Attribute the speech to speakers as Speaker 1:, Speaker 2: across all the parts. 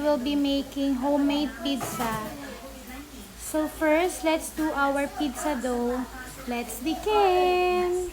Speaker 1: will be making homemade pizza. So first, let's do our pizza dough. Let's begin!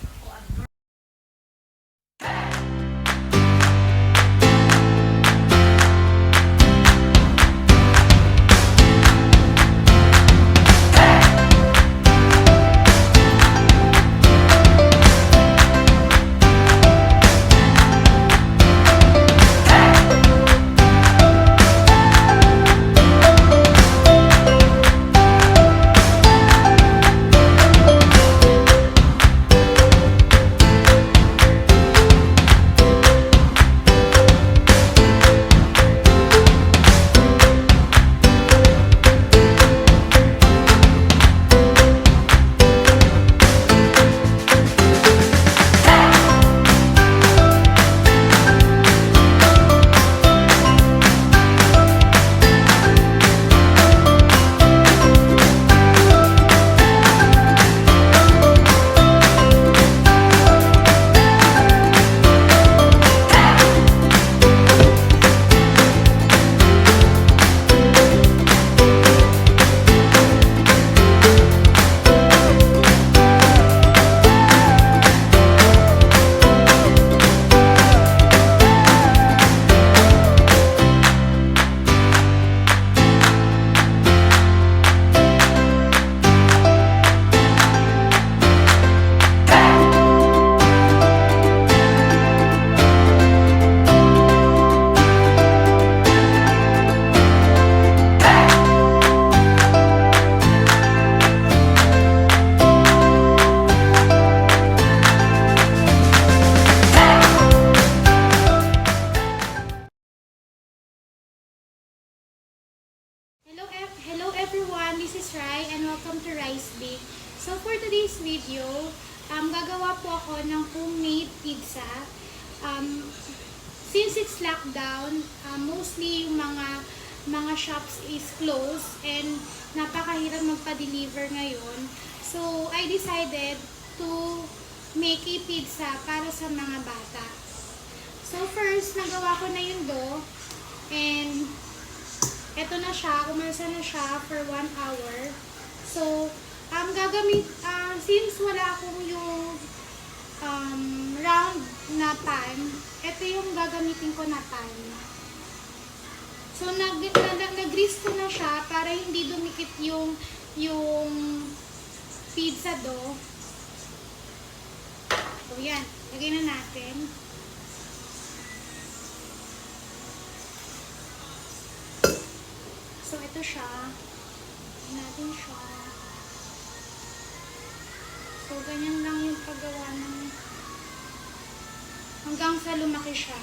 Speaker 1: Hello everyone, this is Rhyes and welcome to Rhyes Bake. So for today's video, gagawa po ako ng homemade pizza. Since it's lockdown, mostly yung mga shops is closed and napakahirap magpa-deliver ngayon. So I decided to make a pizza para sa mga bata. So first, nagawa ko na yung dough and eto na siya, umalsa na siya for 1 hour. So, since wala akong yung round na pan, ito yung gagamitin ko na pan. So, nag-grease ko na siya para hindi dumikit yung pizza dough. So, yan. Lagay na natin. So, ito siya. Lagyan natin siya. So, ganyan lang yung paggawa ng hanggang sa lumaki siya.